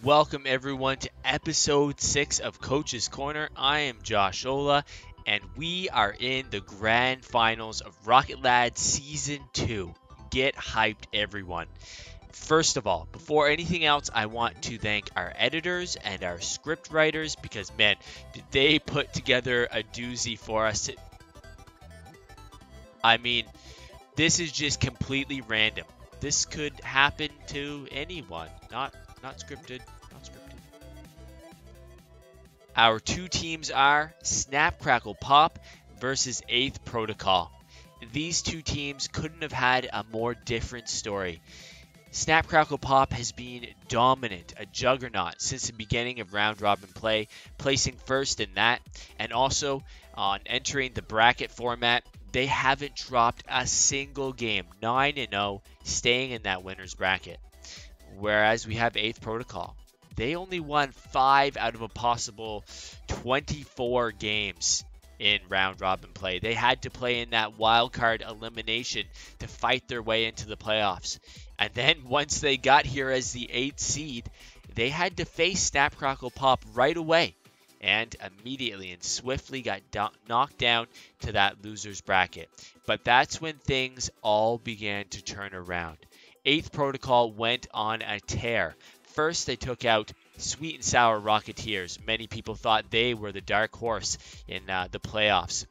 Welcome everyone to episode 6 of Coach's Corner. I am Josh Ola, and we are in the grand finals of Rocket Lad Season 2. Get hyped, everyone. First of all, before anything else, I want to thank our editors and our script writers because, man, did they put together a doozy for us. This is just completely random. This could happen to anyone. Not scripted. Our two teams are Snap Crackle Pop versus 8th Protocol. These two teams couldn't have had a more different story. Snap Crackle Pop has been dominant, a juggernaut since the beginning of round robin play, placing first in that, and also on entering the bracket format. They haven't dropped a single game, 9-0, staying in that winner's bracket. Whereas we have 8th Protocol. They only won 5 out of a possible 24 games in round robin play. They had to play in that wild card elimination to fight their way into the playoffs. And then once they got here as the 8th seed, they had to face Snap Crackle Pop right away. And immediately and swiftly got knocked down to that loser's bracket. But that's when things all began to turn around. 8th Protocol went on a tear. First, they took out Sweet and Sour Rocketeers. Many people thought they were the dark horse in the playoffs.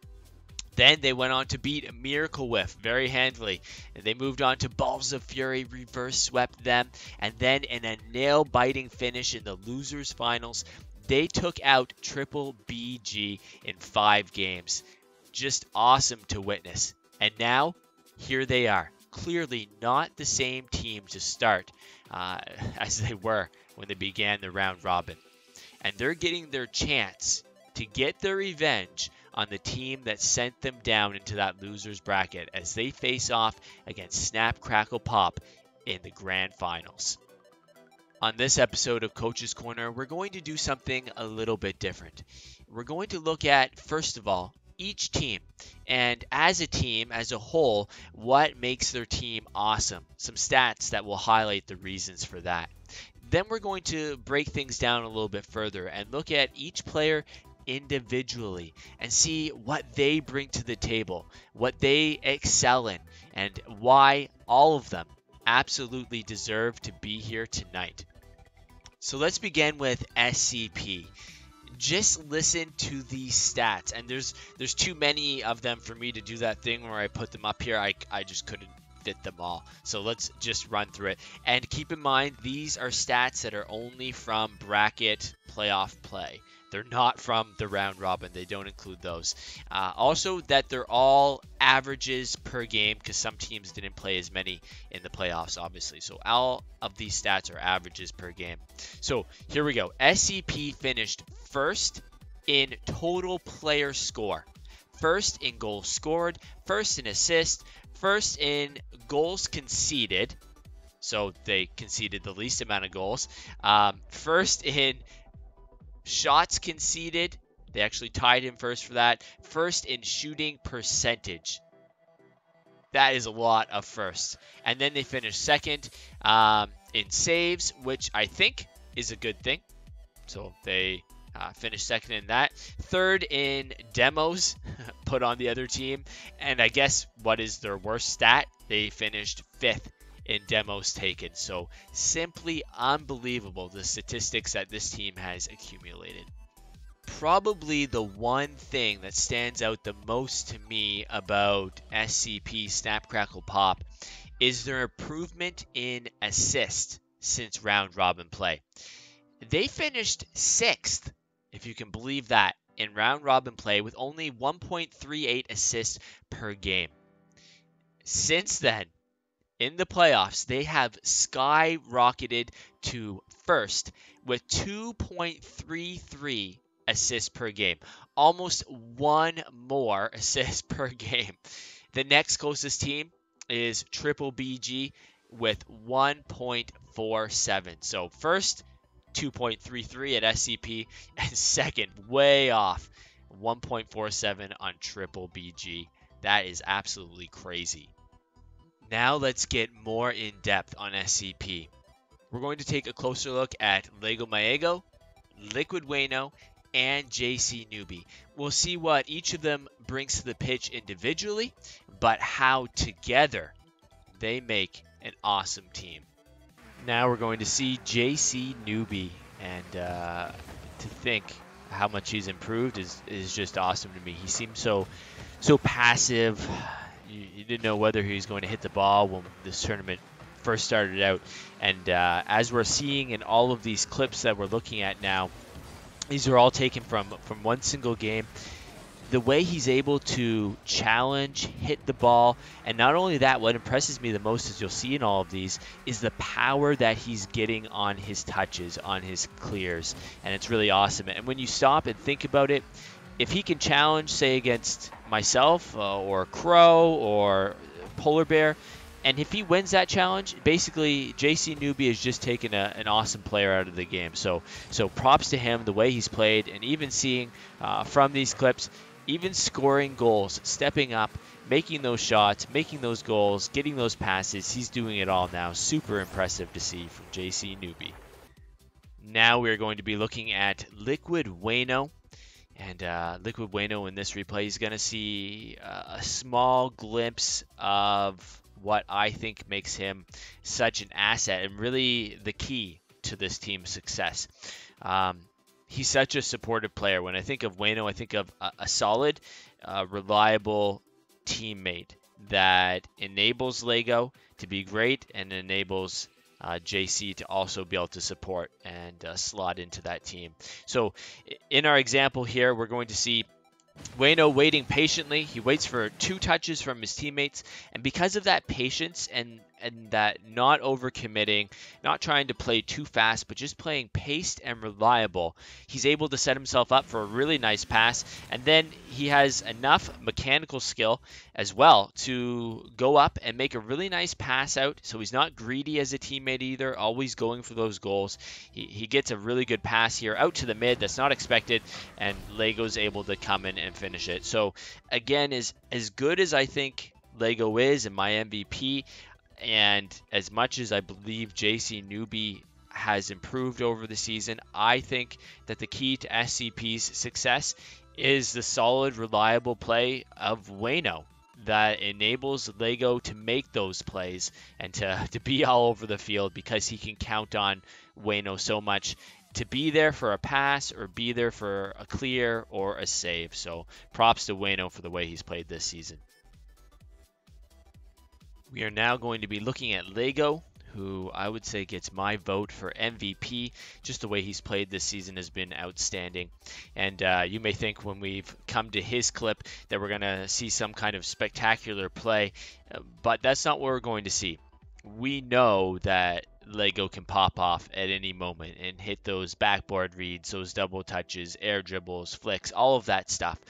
Then they went on to beat Miracle Whiff very handily. And they moved on to Balls of Fury, reverse swept them. And then in a nail-biting finish in the losers finals, they took out Triple BG in 5 games. Just awesome to witness. And now, here they are. Clearly not the same team to start as they were when they began the round robin. And they're getting their chance to get their revenge on the team that sent them down into that loser's bracket as they face off against Snap Crackle Pop in the grand finals. On this episode of Coach's Corner, we're going to do something a little bit different. We're going to look at, first of all, each team, and as a team, as a whole, what makes their team awesome. Some stats that will highlight the reasons for that. Then we're going to break things down a little bit further and look at each player individually and see what they bring to the table, what they excel in, and why all of them absolutely deserve to be here tonight. So let's begin with SCP. Just listen to these stats, and there's too many of them for me to do that thing where I put them up here. I just couldn't fit them all. So let's just run through it. And keep in mind, these are stats that are only from bracket playoff play. They're not from the round robin. They don't include those. Also, that they're all averages per game because some teams didn't play as many in the playoffs, obviously. So all of these stats are averages per game. So here we go. SCP finished first in total player score, first in goals scored, first in assists, first in goals conceded. So they conceded the least amount of goals. First in shots conceded. They actually tied him first for that. First in shooting percentage. That is a lot of firsts. And then they finished second in saves, which I think is a good thing. So they finished second in that. Third in demos put on the other team. And I guess what is their worst stat? They finished 5th in demos taken. So simply unbelievable, the statistics that this team has accumulated. Probably the one thing that stands out the most to me about SCP Snap Crackle Pop is their improvement in assist since round robin play. They finished 6th, if you can believe that, in round robin play with only 1.38 assists per game. Since then, in the playoffs, they have skyrocketed to first with 2.33 assists per game. Almost one more assist per game. The next closest team is Triple BG with 1.47. So first, 2.33 at SCP, and second, way off, 1.47 on Triple BG. That is absolutely crazy. Now let's get more in depth on SCP. we're going to take a closer look at Lego Maego, Liquid Wayno, and JC Newbie. We'll see what each of them brings to the pitch individually, but how together they make an awesome team. Now we're going to see JC Newbie, and to think how much he's improved is just awesome to me. He seems so passive. You didn't know whether he was going to hit the ball when this tournament first started out, and as we're seeing in all of these clips that we're looking at now, these are all taken from one single game. The way he's able to challenge, hit the ball, and not only that, what impresses me the most, as you'll see in all of these, is the power that he's getting on his touches, on his clears, and it's really awesome. And when you stop and think about it, if he can challenge, say, against myself or Crow or Polar Bear, and if he wins that challenge, basically JC Newbie has just taken an awesome player out of the game. So props to him, the way he's played, and even seeing from these clips, even scoring goals, stepping up, making those shots, making those goals, getting those passes. He's doing it all now. Super impressive to see from JC Newbie. Now we're going to be looking at Liquid Wayno. And Liquid Wayno in this replay is going to see a small glimpse of what I think makes him such an asset and really the key to this team's success. He's such a supportive player. When I think of Wayno, I think of a solid, reliable teammate that enables Lego to be great and enables JC to also be able to support and slot into that team. So in our example here, we're going to see Wayno waiting patiently. He waits for 2 touches from his teammates, and because of that patience and that not overcommitting, not trying to play too fast, but just playing paced and reliable, he's able to set himself up for a really nice pass, and then he has enough mechanical skill as well to go up and make a really nice pass out, so he's not greedy as a teammate either, always going for those goals. He gets a really good pass here out to the mid that's not expected, and Lego's able to come in and finish it. So again, as good as I think Lego is and my MVP, and as much as I believe JC Newbie has improved over the season, I think that the key to SCP's success is the solid, reliable play of Wayno that enables Lego to make those plays and to be all over the field, because he can count on Wayno so much to be there for a pass or be there for a clear or a save. So props to Wayno for the way he's played this season. We are now going to be looking at Lego, who I would say gets my vote for MVP. Just the way he's played this season has been outstanding. And you may think when we've come to his clip that we're going to see some kind of spectacular play, but that's not what we're going to see. We know that Lego can pop off at any moment and hit those backboard reads, those double touches, air dribbles, flicks, all of that stuff.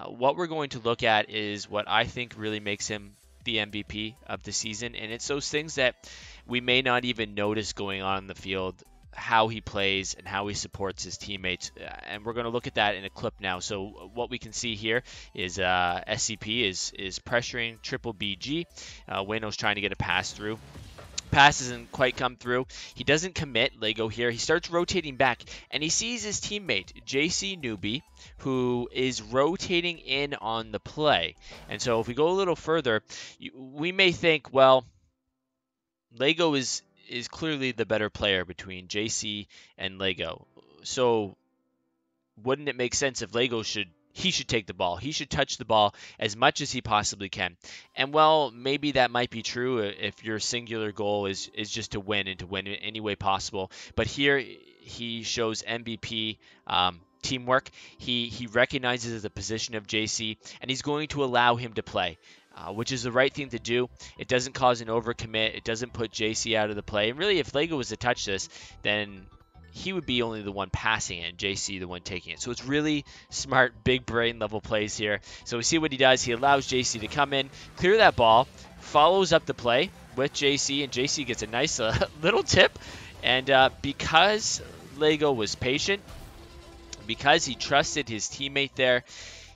What we're going to look at is what I think really makes him the MVP of the season, and it's those things that we may not even notice going on in the field, how he plays and how he supports his teammates, and we're going to look at that in a clip now. So what we can see here is SCP is pressuring triple BG. Wayno's trying to get a pass through. Pass doesn't quite come through. He doesn't commit Lego here. He starts rotating back, and he sees his teammate, JC Newbie, who is rotating in on the play. And so if we go a little further, we may think, well, Lego is clearly the better player between JC and Lego. So wouldn't it make sense if Lego should take the ball. He should touch the ball as much as he possibly can. And well, maybe that might be true if your singular goal is just to win and to win in any way possible. But here he shows MVP teamwork. He recognizes the position of JC, and he's going to allow him to play, which is the right thing to do. It doesn't cause an overcommit. It doesn't put JC out of the play. And really, if Lego was to touch this, then he would be only the one passing it and JC the one taking it. So it's really smart, big brain level plays here. So we see what he does. He allows JC to come in, clear that ball, follows up the play with JC, and JC gets a nice little tip. And because Lego was patient, because he trusted his teammate there,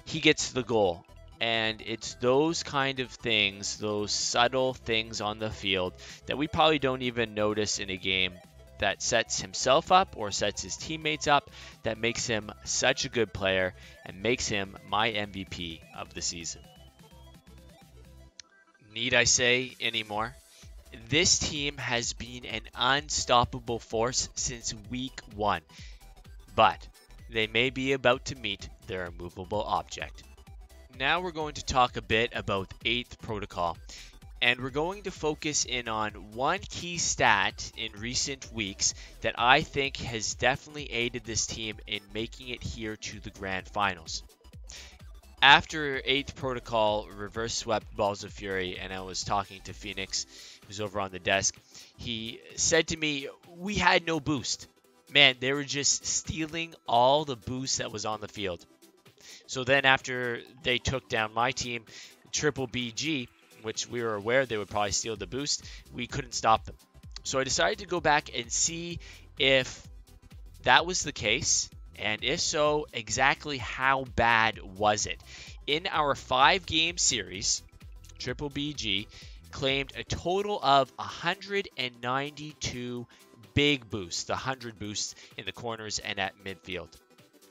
he gets the goal. And it's those kind of things, those subtle things on the field that we probably don't even notice in a game, that sets himself up or sets his teammates up that makes him such a good player and makes him my MVP of the season. Need I say anymore? This team has been an unstoppable force since week 1, but they may be about to meet their immovable object. Now we're going to talk a bit about 8th Protocol, and we're going to focus in on one key stat in recent weeks that I think has definitely aided this team in making it here to the Grand Finals. After 8th Protocol reverse swept Balls of Fury and I was talking to Phoenix, who's over on the desk, he said to me, we had no boost. Man, they were just stealing all the boost that was on the field. So then after they took down my team, Triple BG, which we were aware they would probably steal the boost, we couldn't stop them. So I decided to go back and see if that was the case, and if so, exactly how bad was it? In our 5-game series, Triple BG claimed a total of 192 big boosts, the 100 boosts in the corners and at midfield.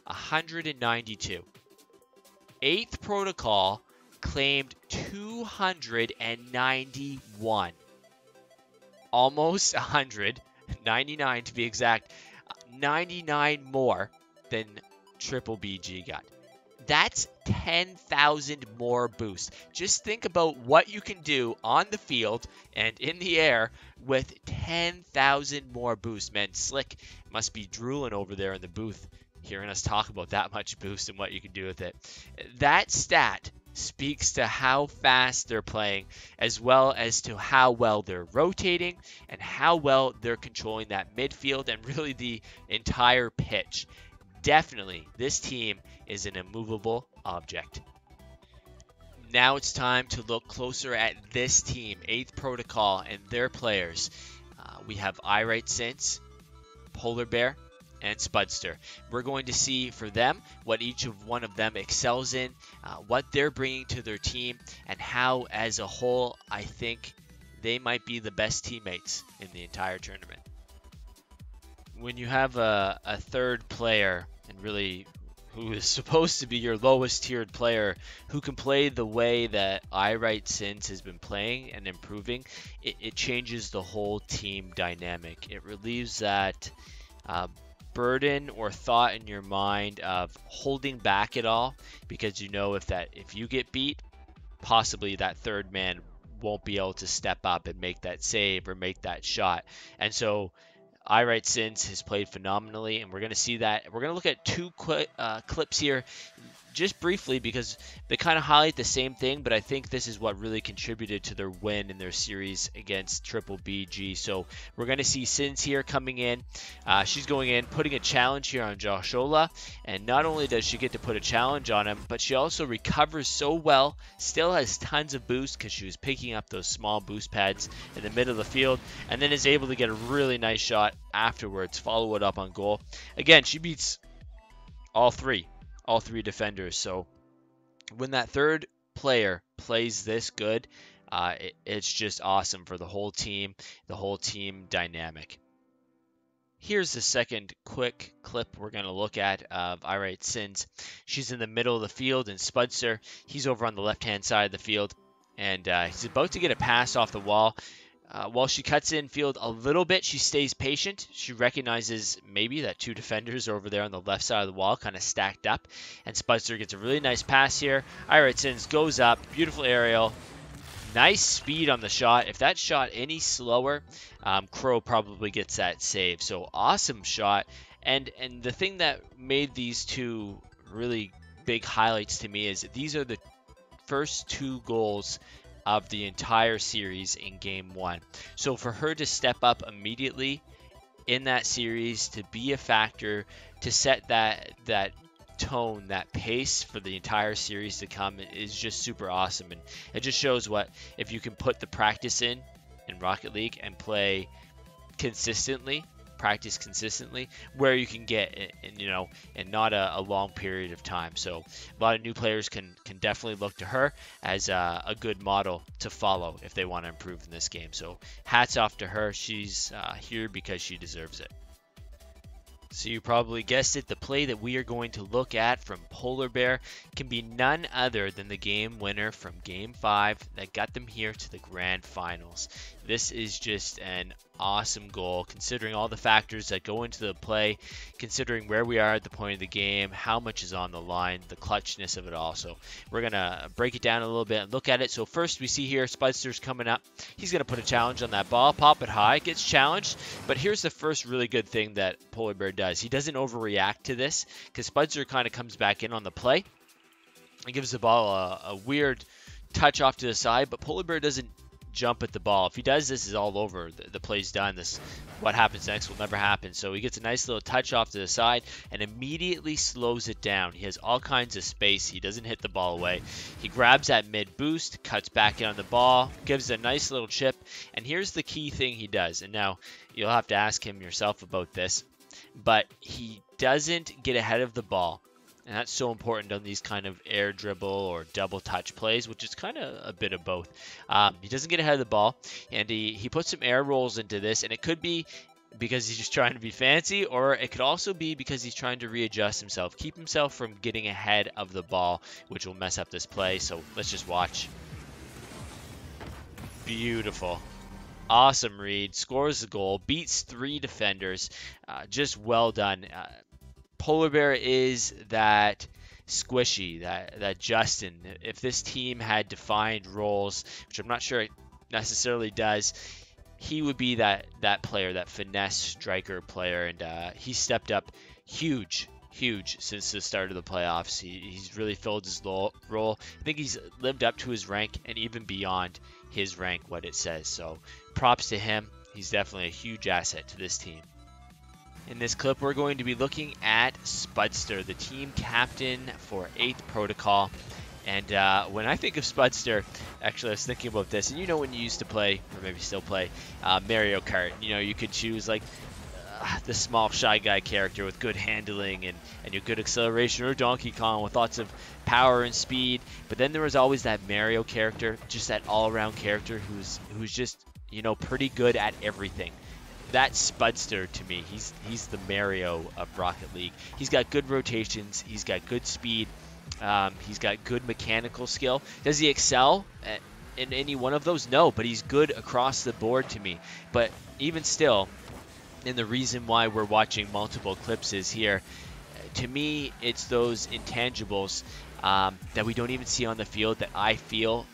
192. 8th Protocol claimed 291. Almost 100, 99 to be exact, 99 more than Triple BG got. That's 10,000 more boosts. Just think about what you can do on the field and in the air with 10,000 more boosts. Man, Slick must be drooling over there in the booth hearing us talk about that much boost and what you can do with it. That stat speaks to how fast they're playing, as well as to how well they're rotating and how well they're controlling that midfield and really the entire pitch. Definitely, this team is an immovable object. Now it's time to look closer at this team, 8th Protocol, and their players. We have iRightSense, Polar Bear, and Spudster. We're going to see for them what each of one of them excels in, what they're bringing to their team, and how, as a whole, I think they might be the best teammates in the entire tournament. When you have a third player, and really who is supposed to be your lowest tiered player, who can play the way that iRightSense has been playing and improving, it changes the whole team dynamic. It relieves that burden or thought in your mind of holding back it all, because you know if you get beat, possibly that third man won't be able to step up and make that save or make that shot. And so iRightSense has played phenomenally, and we're going to see that. We're going to look at two clips here just briefly because they kind of highlight the same thing, but I think this is what really contributed to their win in their series against Triple BG. So we're going to see Sins here coming in. She's going in, putting a challenge here on Joshola, and not only does she get to put a challenge on him, but she also recovers so well, still has tons of boost because she was picking up those small boost pads in the middle of the field, and then is able to get a really nice shot afterwards, follow it up on goal. Again, she beats all three defenders. So when that third player plays this good, it's just awesome for the whole team dynamic. Here's the second quick clip we're going to look at of iRightSense. She's in the middle of the field, and Spudster, he's over on the left-hand side of the field, and he's about to get a pass off the wall. While she cuts in field a little bit, she stays patient. She recognizes maybe that two defenders are over there on the left side of the wall, kind of stacked up. And Spudster gets a really nice pass here. iRightSense goes up. Beautiful aerial. Nice speed on the shot. If that shot any slower, Crow probably gets that save. So awesome shot. And the thing that made these two really big highlights to me is that these are the first 2 goals of the entire series in game 1. So for her to step up immediately in that series, to be a factor, to set that tone, that pace for the entire series to come, is just super awesome. And it just shows what, if you can put the practice in Rocket League and play consistently, practice consistently, where you can get in not a long period of time. So a lot of new players can definitely look to her as a good model to follow if they want to improve in this game. So hats off to her. She's here because she deserves it. So you probably guessed it, the play that we are going to look at from Polar Bear can be none other than the game winner from Game 5 that got them here to the Grand Finals. This is just an awesome goal, considering all the factors that go into the play, considering where we are at the point of the game, how much is on the line, the clutchness of it all. So we're going to break it down a little bit and look at it. So first we see here Spudster's coming up. He's going to put a challenge on that ball, pop it high, gets challenged. But here's the first really good thing that Polar Bear does. He doesn't overreact to this because Spudster kind of comes back in on the play and gives the ball a weird touch off to the side, but Polar Bear doesn't jump at the ball. If he does, this is all over. The play's done. What happens next will never happen. So he gets a nice little touch off to the side and immediately slows it down. He has all kinds of space. He doesn't hit the ball away. He grabs that mid boost, cuts back in on the ball, gives a nice little chip. And here's the key thing he does. And now you'll have to ask him yourself about this, but he doesn't get ahead of the ball. And that's so important on these kind of air dribble or double touch plays, which is kind of a bit of both. He doesn't get ahead of the ball, and he puts some air rolls into this, and it could be because he's just trying to be fancy, or it could also be because he's trying to readjust himself, keep himself from getting ahead of the ball, which will mess up this play. So let's just watch. Beautiful. Awesome read. Scores the goal. Beats 3 defenders. Just well done. Polar Bear is that squishy, that Justin. If this team had defined roles, which I'm not sure it necessarily does, he would be that player, that finesse striker player, and he stepped up huge since the start of the playoffs. He's really filled his role. I think he's lived up to his rank and even beyond his rank, what it says. So props to him. He's definitely a huge asset to this team. In this clip, we're going to be looking at Spudster, the team captain for 8th Protocol. And when I think of Spudster, actually I was thinking about this, and when you used to play, or maybe still play, Mario Kart, you could choose like the small shy guy character with good handling and your good acceleration, or Donkey Kong with lots of power and speed. But then there was always that Mario character, just that all-around character who's just, pretty good at everything. That's Spudster to me. He's the Mario of Rocket League. He's got good rotations. He's got good speed. He's got good mechanical skill. Does he excel in any one of those? No, but he's good across the board to me. But even still, and the reason why we're watching multiple clips is here, to me, it's those intangibles that we don't even see on the field that I feel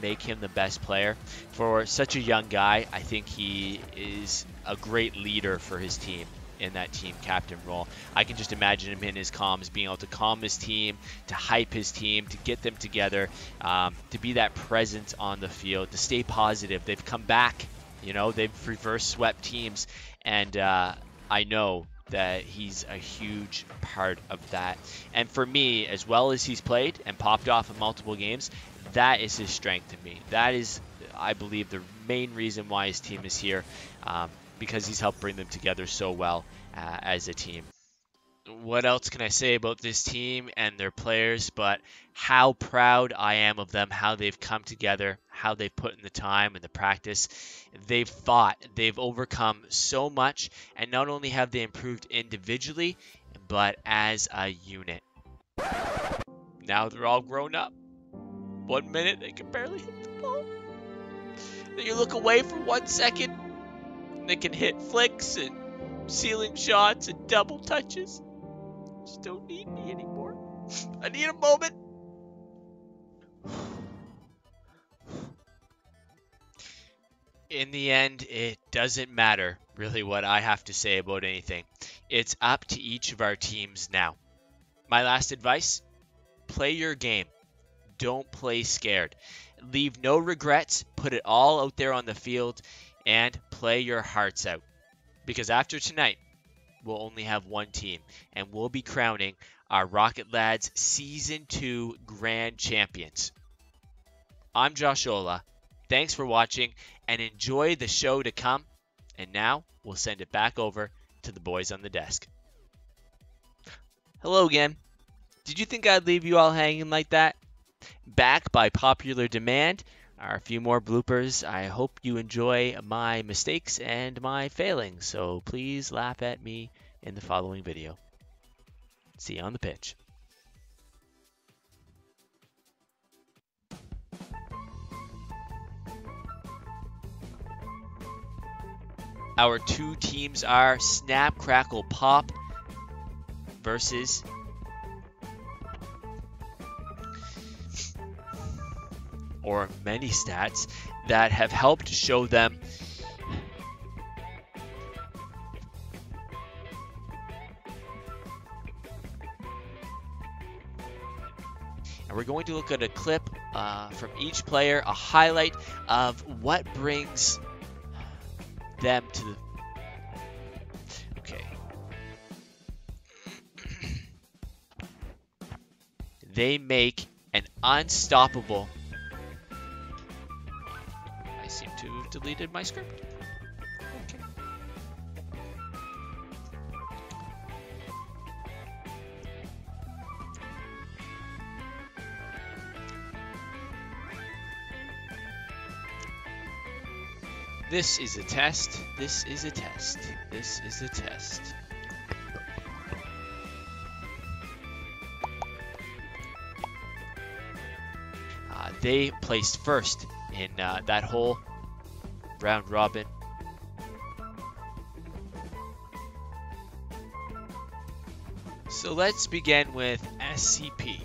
make him the best player. For such a young guy, I think he is a great leader for his team in that team captain role. I can just imagine him in his comms, being able to calm his team, to hype his team, to get them together, to be that presence on the field, to stay positive. They've come back, they've reverse swept teams, and I know that he's a huge part of that. And for me, as well as he's played and popped off in multiple games, that is his strength to me. That is, I believe, the main reason why his team is here, because he's helped bring them together so well as a team. What else can I say about this team and their players but how proud I am of them, how they've come together, how they've put in the time and the practice. They've fought, they've overcome so much, and not only have they improved individually, but as a unit. Now they're all grown up. 1 minute, they can barely hit the ball. Then you look away for 1 second, and they can hit flicks and ceiling shots and double touches. Just don't need me anymore. I need a moment. In the end, it doesn't matter really what I have to say about anything. It's up to each of our teams now. My last advice, play your game. Don't play scared. Leave no regrets. Put it all out there on the field and play your hearts out. Because after tonight, we'll only have one team, and we'll be crowning our Rocket Lads Season 2 Grand Champions. I'm Josh Ola. Thanks for watching, and enjoy the show to come. And now, we'll send it back over to the boys on the desk. Hello again. Did you think I'd leave you all hanging like that? Back by popular demand are a few more bloopers. I hope you enjoy my mistakes and my failings, so please laugh at me in the following video. See you on the pitch. Our two teams are Snap, Crackle, Pop versus or many stats that have helped show them and we're going to look at a clip from each player, a highlight of what brings them to the they make an unstoppable. I seem to have deleted my script. Okay. This is a test. This is a test. This is a test. They placed first in that whole round robin. So let's begin with SCP.